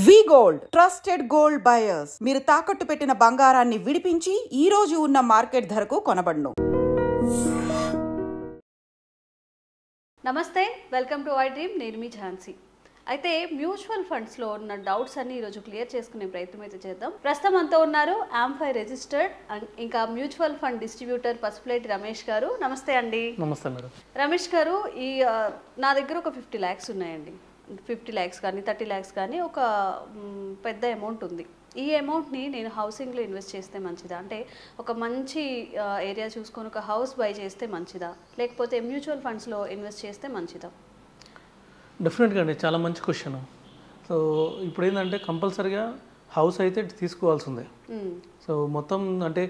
వి gold trusted gold buyers మీరు తాకట్టు పెట్టిన బంగారాన్ని విడిపించి ఈ రోజు ఉన్న మార్కెట్ ధరకు కొనబడును. నమస్తే, వెల్కమ్ టు ఐ డ్రీమ్. నేను మీ ఝాన్సీ. అయితే మ్యూచువల్ ఫండ్స్లో ఉన్న డౌట్స్ అన్ని ఈరోజు క్లియర్ చేసుకునే ప్రయత్నం అయితే చేద్దాం. ప్రస్తుతం అంతా ఉన్నారు ఆంఫై రిజిస్టర్డ్ ఇంకా mutual fund distributor Pasupuleti Ramesh గారు. నమస్తే అండి. నమస్తే మేడం. రమేష్ గారు, నా దగ్గర ఒక 50 lakhs ఉన్నాయండి. 50 lakhs కానీ 30 lakhs కానీ ఒక పెద్ద అమౌంట్ ఉంది. ఈ అమౌంట్ని నేను హౌసింగ్లో ఇన్వెస్ట్ చేస్తే మంచిదా, అంటే ఒక మంచి ఏరియా చూసుకొని ఒక హౌస్ బై చేస్తే మంచిదా, లేకపోతే మ్యూచువల్ ఫండ్స్లో ఇన్వెస్ట్ చేస్తే మంచిదా? డెఫినెట్గా అండి, చాలా మంచి క్వశ్చన్. సో ఇప్పుడు ఏంటంటే కంపల్సరీగా హౌస్ అయితే తీసుకోవాల్సిందే. సో మొత్తం అంటే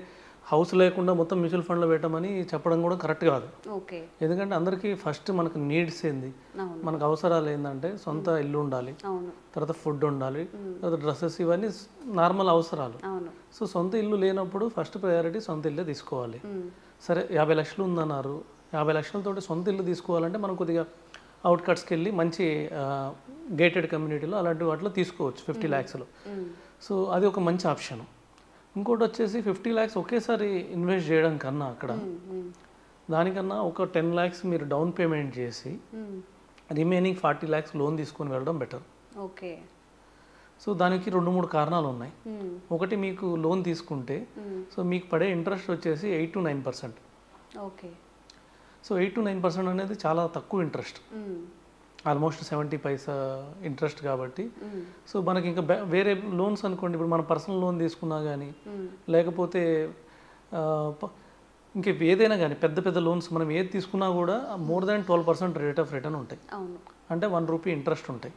హౌస్ లేకుండా మొత్తం మ్యూచువల్ ఫండ్లో పెట్టమని చెప్పడం కూడా కరెక్ట్ కాదు. ఓకే. ఎందుకంటే అందరికీ ఫస్ట్ మనకు నీడ్స్ ఏంది, మనకు అవసరాలు ఏంటంటే సొంత ఇల్లు ఉండాలి, తర్వాత ఫుడ్ ఉండాలి, తర్వాత డ్రెస్సెస్, ఇవన్నీ నార్మల్ అవసరాలు. సో సొంత ఇల్లు లేనప్పుడు ఫస్ట్ ప్రయారిటీ సొంత ఇల్లే తీసుకోవాలి. సరే 50 లక్షలు ఉందన్నారు, 50 లక్షలతోటి సొంత ఇల్లు తీసుకోవాలంటే మనం కొద్దిగా అవుట్కట్స్కి వెళ్ళి మంచి గేటెడ్ కమ్యూనిటీలో అలాంటి వాటిలో తీసుకోవచ్చు 50 lakhsలో. సో అది ఒక మంచి ఆప్షన్. ఇంకోటి వచ్చేసి 50 lakhs ఒకేసారి ఇన్వెస్ట్ చేయడం కన్నా అక్కడ దానికన్నా ఒక 10 lakhs మీరు డౌన్ పేమెంట్ చేసి రిమైనింగ్ 40 lakhs లోన్ తీసుకొని వెళ్ళడం బెటర్. ఓకే. సో దానికి 2-3 కారణాలు ఉన్నాయి. ఒకటి, మీకు లోన్ తీసుకుంటే సో మీకు పడే ఇంట్రెస్ట్ వచ్చేసి 8 to 9%. ఓకే. సో 8 to 9% అనేది చాలా తక్కువ ఇంట్రెస్ట్, ఆల్మోస్ట్ 70 paisa ఇంట్రెస్ట్ కాబట్టి. సో మనకి ఇంకా వేరే లోన్స్ అనుకోండి, ఇప్పుడు మన పర్సనల్ లోన్ తీసుకున్నా కానీ లేకపోతే ఇంకా ఏదైనా కానీ పెద్ద పెద్ద లోన్స్ మనం ఏది తీసుకున్నా కూడా more than 12% rate of return ఉంటాయి, అంటే 1 రూపీ ఇంట్రెస్ట్ ఉంటాయి.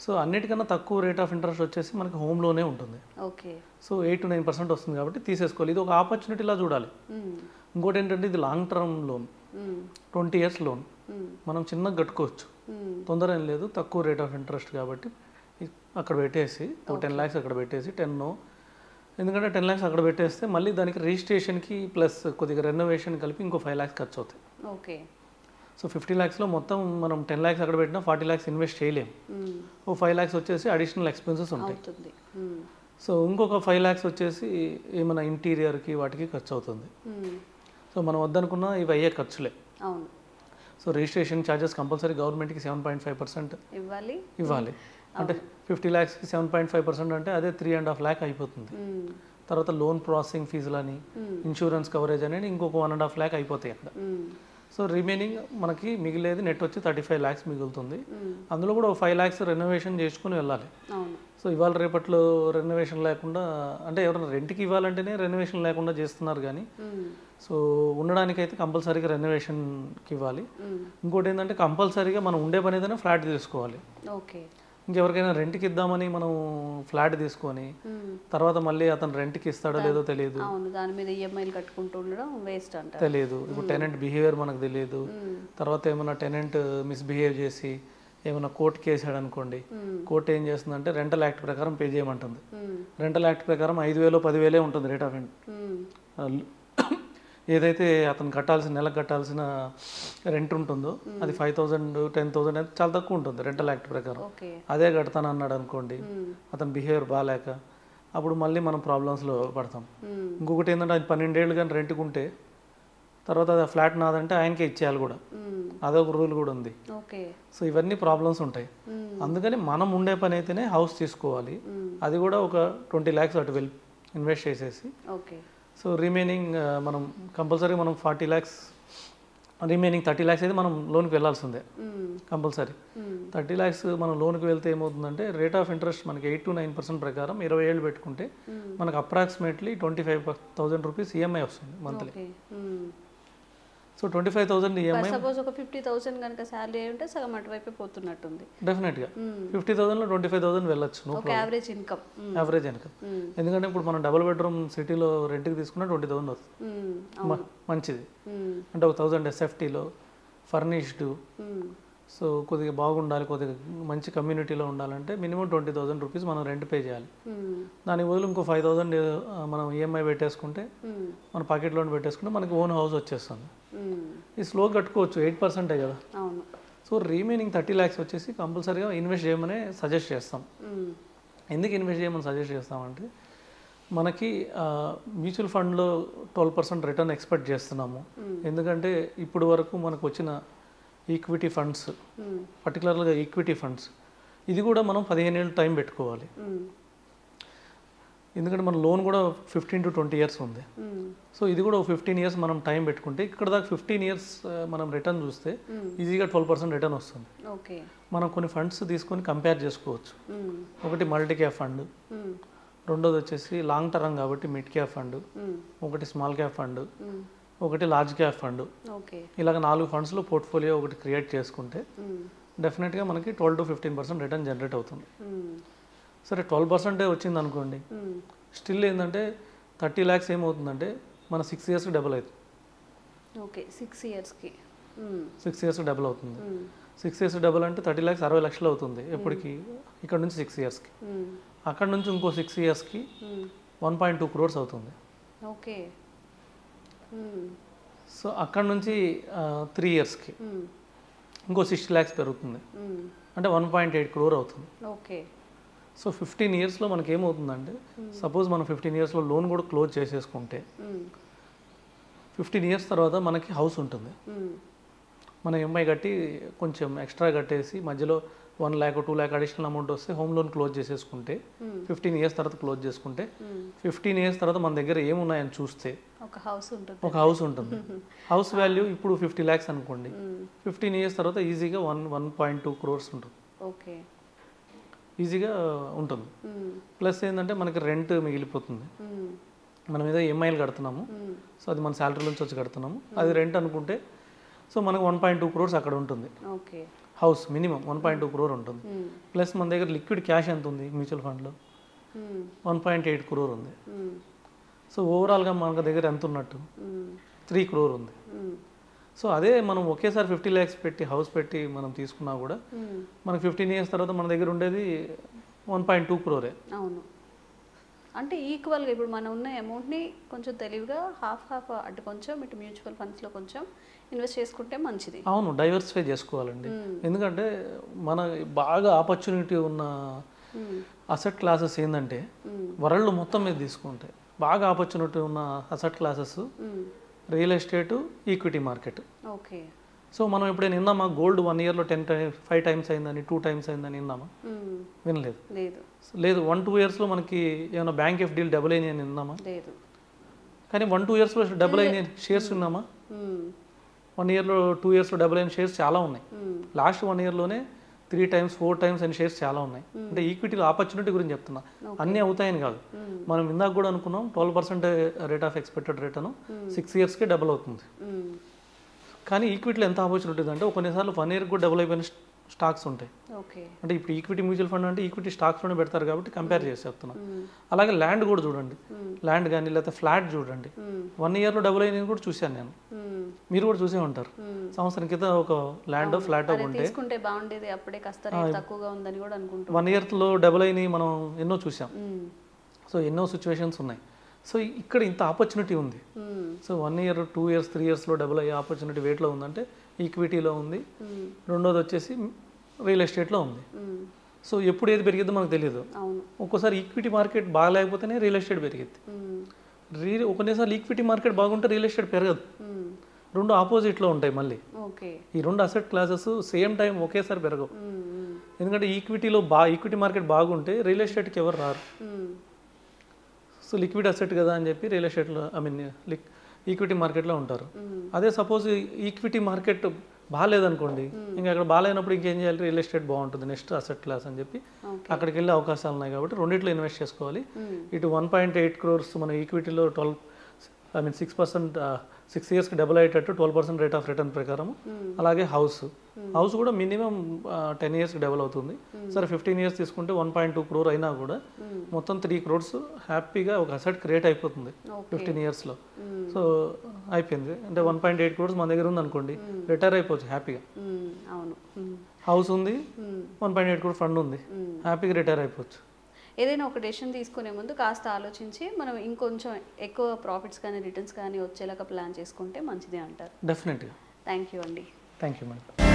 సో అన్నిటికన్నా తక్కువ రేట్ ఆఫ్ ఇంట్రెస్ట్ వచ్చేసి మనకి హోమ్ లోనే ఉంటుంది. ఓకే. సో 8 to 9% వస్తుంది కాబట్టి తీసేసుకోవాలి. ఇది ఒక ఆపర్చునిటీలా చూడాలి. ఇంకోటి ఏంటంటే ఇది long term loan, 20 years loan, మనం చిన్నగా కట్టుకోవచ్చు, తొందర ఏం లేదు, తక్కువ రేట్ ఆఫ్ ఇంట్రెస్ట్ కాబట్టి అక్కడ పెట్టేసి 10 lakhs అక్కడ పెట్టేసి 10, ఎందుకంటే 10 lakhs అక్కడ పెట్టేస్తే మళ్ళీ దానికి రిజిస్ట్రేషన్కి ప్లస్ కొద్దిగా రెనోవేషన్ కలిపి ఇంకో 5 lakhs ఖర్చు అవుతాయి. ఓకే. సో 50 lakhsలో మొత్తం మనం 10 lakhs అక్కడ పెట్టినా 40 lakhs ఇన్వెస్ట్ చేయలేము. ఓ 5 lakhs వచ్చేసి అడిషనల్ ఎక్స్పెన్సెస్ ఉంటాయి. సో ఇంకొక 5 lakhs వచ్చేసి ఏమైనా ఇంటీరియర్కి వాటికి ఖర్చు అవుతుంది. సో మనం వద్దనుకున్న ఇవి అయ్యే ఖర్చులే. సో రిజిస్ట్రేషన్ ఛార్జెస్ కంపల్సరీ గవర్నమెంట్కి 7.5% ఇవ్వాలి. అంటే 50 lakhsకి 7.5% అంటే అదే 3.5 lakh అయిపోతుంది. తర్వాత లోన్ ప్రాసెసింగ్ ఫీజులని, ఇన్సూరెన్స్ కవరేజ్ అనేది ఇంకొక 1.5 lakh అయిపోతాయి అక్కడ. సో రిమైనింగ్ మనకి మిగిలేది నెట్ వచ్చి 35 lakhs మిగులుతుంది. అందులో కూడా 5 lakhs రెనోవేషన్ చేసుకుని వెళ్ళాలి. సో ఇవాళ రేపట్లో రెనోవేషన్ లేకుండా, అంటే ఎవరైనా రెంట్కి ఇవ్వాలంటేనే రెనోవేషన్ లేకుండా చేస్తున్నారు కానీ సో ఉండడానికైతే కంపల్సరీగా రెనోవేషన్కి ఇవ్వాలి. ఇంకోటి ఏంటంటే కంపల్సరీగా మనం ఉండే పని ఏదైనా ఫ్లాట్ తీసుకోవాలి. ఓకే. ఇంకెవరికైనా రెంట్కి ఇద్దామని మనం ఫ్లాట్ తీసుకొని తర్వాత మళ్ళీ అతను రెంట్కి ఇస్తాడో లేదో తెలియదు, దాని మీద ఈఎంఐలు కట్టుకుంటూ ఉండడం వేస్ట్ అంట, తెలియదు. ఇప్పుడు టెనెంట్ బిహేవియర్ మనకు తెలియదు. తర్వాత ఏమైనా టెనెంట్ మిస్బిహేవ్ చేసి ఏమైనా కోర్టుకి వేసాడు అనుకోండి, కోర్టు ఏం చేస్తుందంటే రెంటల్ యాక్ట్ ప్రకారం పే చేయమంటుంది. రెంటల్ యాక్ట్ ప్రకారం 5,000 10,000 ఉంటుంది రేట్ ఆఫ్ ఏదైతే అతను కట్టాల్సిన నెలకు కట్టాల్సిన రెంట్ ఉంటుందో అది 5,000 10,000 అయితే చాలా తక్కువ ఉంటుంది రెంటల్ యాక్ట్ ప్రకారం. అదే కడతాను అన్నాడు అనుకోండి, అతని బిహేవియర్ బాగాలేక, అప్పుడు మళ్ళీ మనం ప్రాబ్లమ్స్లో పడతాం. ఇంకొకటి ఏంటంటే అది 12 ఏళ్ళు కానీ రెంట్కి ఉంటే తర్వాత అది ఫ్లాట్ నాదంటే ఆయనకే ఇచ్చేయాలి కూడా, అదొక రూల్ కూడా ఉంది. సో ఇవన్నీ ప్రాబ్లమ్స్ ఉంటాయి. అందుకని మనం ఉండే పని అయితేనే హౌస్ తీసుకోవాలి. అది కూడా ఒక 20 lakhs అటు వెళ్ళి ఇన్వెస్ట్ చేసేసి, సో రిమైనింగ్ మనం కంపల్సరీ మనం 40 lakhs, రిమైనింగ్ 30 lakhs అయితే మనం లోన్కి వెళ్ళాల్సిందే కంపల్సరీ. 30 lakhs మనం లోన్కి వెళ్తే ఏమవుతుందంటే రేట్ ఆఫ్ ఇంట్రెస్ట్ మనకి 8 to 9% ప్రకారం 20 ఏళ్ళు పెట్టుకుంటే మనకు అప్రాక్సిమేట్లీ 25,000 రూపీస్ ఈఎంఐ వస్తుంది మంత్లీ. సో 25,000 ఈఎంఐ, సపోజ్ ఒక 50,000 కనుక శాలరీ ఉంటే సగం అటువైపు పోతున్నట్టుంది. డెఫినెట్గా 50,000లో 25,000 వెళ్ళొచ్చు, యావరేజ్ ఇన్కమ్. ఎందుకంటే ఇప్పుడు మనం డబుల్ బెడ్రూమ్ సిటీలో రెంట్కి తీసుకున్నా 20,000 వస్తుంది, మంచిది. అంటే ఒక 1,000 ఎస్ఎఫ్టీలో ఫర్నిష్డ్, సో కొద్దిగా బాగుండాలి, కొద్దిగా మంచి కమ్యూనిటీలో ఉండాలంటే మినిమం 20,000 రూపీస్ మనం రెంట్ పే చేయాలి. దాని బదులు ఇంకో 5,000 మనం ఈఎంఐ పెట్టేసుకుంటే, మన పాకెట్ లోన్ పెట్టేసుకుంటే మనకి ఓన్ హౌస్ వచ్చేస్తుంది. ఈ స్లో కట్టుకోవచ్చు, 8% కదా. సో రిమైనింగ్ 30 lakhs వచ్చేసి కంపల్సరీగా ఇన్వెస్ట్ చేయమని సజెస్ట్ చేస్తాం. ఎందుకు ఇన్వెస్ట్ చేయమని సజెస్ట్ చేస్తామంటే మనకి మ్యూచువల్ ఫండ్లో 12% రిటర్న్ ఎక్స్పెక్ట్ చేస్తున్నాము. ఎందుకంటే ఇప్పుడు వరకు మనకు వచ్చిన ఈక్విటీ ఫండ్స్, పర్టికులర్గా ఈక్విటీ ఫండ్స్, ఇది కూడా మనం 15 ఏళ్ళు టైం పెట్టుకోవాలి. ఎందుకంటే మన లోన్ కూడా 15 to 20 years ఉంది. సో ఇది కూడా 15 years మనం టైం పెట్టుకుంటే ఇక్కడ దాకా 15 years మనం రిటర్న్ చూస్తే ఈజీగా 12% రిటర్న్ వస్తుంది. మనం కొన్ని ఫండ్స్ తీసుకొని కంపేర్ చేసుకోవచ్చు. ఒకటి మల్టీ క్యాప్ ఫండ్, రెండోది వచ్చేసి లాంగ్ టర్మ్ కాబట్టి మిడ్ క్యాప్ ఫండ్, ఒకటి స్మాల్ క్యాప్ ఫండ్, ఒకటి లార్జ్ క్యాప్ ఫండ్. ఇలాగ 4 ఫండ్స్లో పోర్ట్ఫోలియో ఒకటి క్రియేట్ చేసుకుంటే డెఫినెట్గా మనకి 12 to 15% రిటర్న్ జనరేట్ అవుతుంది. సరే 12% వచ్చింది అనుకోండి, స్టిల్ ఏంటంటే 30 lakhs ఏమవుతుందంటే మన 6 yearsకి డబుల్ అవుతుంది. 6 yearsకి డబుల్ అవుతుంది. 6 years డబుల్ అంటే 30 lakhs 60 లక్షలు అవుతుంది. ఎప్పటికి? ఇక్కడ నుంచి 6 yearsకి. అక్కడ నుంచి ఇంకో 6 yearsకి 1.2 crores అవుతుంది. సో అక్కడ నుంచి 3 yearsకి ఇంకో 60 lakhs పెరుగుతుంది, అంటే 1.8 crore అవుతుంది. సో 15 yearsలో మనకి ఏమవుతుందంటే, సపోజ్ మనం 15 yearsలో లోన్ కూడా క్లోజ్ చేసేసుకుంటే 15 years తర్వాత మనకి హౌస్ ఉంటుంది. మన ఎంఐ కట్టి కొంచెం ఎక్స్ట్రా కట్టేసి మధ్యలో 1 lakh 2 lakh అడిషనల్ అమౌంట్ వస్తే హోమ్ లోన్ క్లోజ్ చేసేసుకుంటే 15 years తర్వాత క్లోజ్ చేసుకుంటే 15 years తర్వాత మన దగ్గర ఏమున్నాయని చూస్తే ఒక హౌస్ ఉంటుంది. హౌస్ వాల్యూ ఇప్పుడు 50 lakhs అనుకోండి, 15 years తర్వాత ఈజీగా 1.2 crores ఉంటుంది. ఈజీగా ఉంటుంది. ప్లస్ ఏంటంటే మనకి రెంట్ మిగిలిపోతుంది. మనం ఏదో ఈఎంఐలు కడుతున్నాము, సో అది మన శాలరీ నుంచి వచ్చి కడుతున్నాము, అది రెంట్ అనుకుంటే సో మనకు 1.2 crores అక్కడ ఉంటుంది. హౌస్ మినిమం 1.2 crore ఉంటుంది. ప్లస్ మన దగ్గర లిక్విడ్ క్యాష్ ఎంత ఉంది మ్యూచువల్ ఫండ్లో? 1.8 crore ఉంది. సో ఓవరాల్గా మన దగ్గర ఎంత ఉన్నట్టు? 3 crore ఉంది. సో అదే మనం ఒకేసారి 50 lakhs పెట్టి హౌస్ పెట్టి మనం తీసుకున్నా కూడా మనకు 15 years తర్వాత మన దగ్గర ఉండేది 1.2 crore. అవును, అంటే ఈక్వల్గా ఇప్పుడు మనం ఉన్న అమౌంట్ని కొంచెం తెలివిగా హాఫ్ అటు కొంచెం ఇటు మ్యూచువల్ ఫండ్స్లో కొంచెం ఇన్వెస్ట్ చేసుకుంటే మంచిది. అవును, డైవర్సిఫై చేసుకోవాలండి. ఎందుకంటే మన బాగా ఆపర్చునిటీ ఉన్న అసెట్ క్లాసెస్ ఏంటంటే వరల్డ్ మొత్తం మీద తీసుకుంటే బాగా ఆపర్చునిటీ ఉన్న asset classes real estate, equity market. So మనం ఎప్పుడైనా విన్నామా గోల్డ్ 1 yearలో 5 times అయిందని, 2 times అయిందని విన్నామా? వినలేదు. లేదు. 1-2 yearsలో మనకి ఏమైనా బ్యాంక్ ఎఫ్ డీల్ డబుల్ అయినాయి అని విన్నామా? కానీ 1-2 yearsలో డబుల్ అయిన షేర్స్ ఉన్నామా? 1 yearలో 2 yearsలో డబుల్ అయిన షేర్స్ చాలా ఉన్నాయి. లాస్ట్ 1 yearలోనే 3 times 4 times అయిన షేర్స్ చాలా ఉన్నాయి. అంటే ఈక్విటీలో ఆపర్చునిటీ గురించి చెప్తున్నా, అన్నీ అవుతాయని కాదు. మనం ఇందాక కూడా అనుకున్నాం 12% రేట్ ఆఫ్ ఎక్స్పెక్టెడ్ రిటర్న్ 6 yearsకి డబుల్ అవుతుంది. కానీ ఈక్విటీలో ఎంత ఆపర్చునిటీ అంటే కొన్నిసార్లు 1 year కూడా డబుల్ అయిపోయిన స్టాక్స్ ఉంటాయి. అంటే ఇప్పుడు ఈక్విటీ మ్యూచువల్ ఫండ్ అంటే ఈక్విటీ స్టాక్స్లోనే పెడతారు కాబట్టి కంపేర్ చేసి చెప్తున్నాం. అలాగే ల్యాండ్ కూడా చూడండి, ల్యాండ్ కానీ లేకపోతే ఫ్లాట్ చూడండి, 1 yearలో డబుల్ అయినది కూడా చూశాను నేను, మీరు కూడా చూసే ఉంటారు. సంవత్సరం క్రితం ఒక ల్యాండ్ ఫ్లాట్ ఉంటే 1 yearలో డబుల్ అయినవి మనం ఎన్నో చూసాం. సో ఎన్నో సిచ్యువేషన్స్ ఉన్నాయి. సో ఇక్కడ ఇంత ఆపర్చునిటీ ఉంది. సో 1 year 2 years 3 yearsలో డబుల్ అయ్యే ఆపర్చునిటీ వేట్లో ఉందంటే ఈక్విటీలో ఉంది, రెండోది వచ్చేసి రియల్ ఎస్టేట్లో ఉంది. సో ఎప్పుడు ఏది పెరిగిద్దో మనకు తెలియదు. ఒక్కోసారి ఈక్విటీ మార్కెట్ బాగాలేకపోతేనే రియల్ ఎస్టేట్ పెరిగిద్ది. కొన్నిసార్లు ఈక్విటీ మార్కెట్ బాగుంటే రియల్ ఎస్టేట్ పెరగదు. రెండు ఆపోజిట్లో ఉంటాయి. మళ్ళీ ఈ రెండు అసెట్ క్లాసెస్ సేమ్ టైం ఒకేసారి పెరగవు. ఎందుకంటే ఈక్విటీ మార్కెట్ బాగుంటే రియల్ ఎస్టేట్కి ఎవరు రారు. సో లిక్విడ్ అసెట్ కదా అని చెప్పి రియల్ ఎస్టేట్లో ఈక్విటీ మార్కెట్లో ఉంటారు. అదే సపోజ్ ఈక్విటీ మార్కెట్ బాగాలేదనుకోండి, ఇంకా అక్కడ బాగాలేనప్పుడు ఇంకేం చేయాలి? రియల్ ఎస్టేట్ బాగుంటుంది నెక్స్ట్ అసెట్ క్లాస్ అని చెప్పి అక్కడికి వెళ్ళే అవకాశాలు ఉన్నాయి. కాబట్టి రెండిట్లో ఇన్వెస్ట్ చేసుకోవాలి. ఇటు 1.8 crores మన ఈక్విటీలో 6 yearsకి డబుల్ అయ్యేటట్టు 12% రేట్ ఆఫ్ రిటర్న్ ప్రకారం. అలాగే హౌస్ కూడా మినిమం 10 yearsకి డబుల్ అవుతుంది. సరే 15 years తీసుకుంటే 1.2 crore అయినా కూడా మొత్తం 3 crores హ్యాపీగా ఒక అసెట్ క్రియేట్ అయిపోతుంది 15 yearsలో. సో అయిపోయింది అంటే 1.8 crores మన దగ్గర ఉంది అనుకోండి, రిటైర్ అయిపోవచ్చు హ్యాపీగా. హౌస్ ఉంది, 1.8 crore ఫండ్ ఉంది, హ్యాపీగా రిటైర్ అయిపోవచ్చు. ఏదైనా ఒక డెసిషన్ తీసుకునే ముందు కాస్త ఆలోచించి మనం ఇంకొంచెం ఎక్కువ ప్రాఫిట్స్ కానీ రిటర్న్స్ కానీ వచ్చేలాగా ప్లాన్ చేసుకుంటే మంచిదే అంటారు. డెఫినెట్గా. థ్యాంక్ యూ అండి. Thank you madam.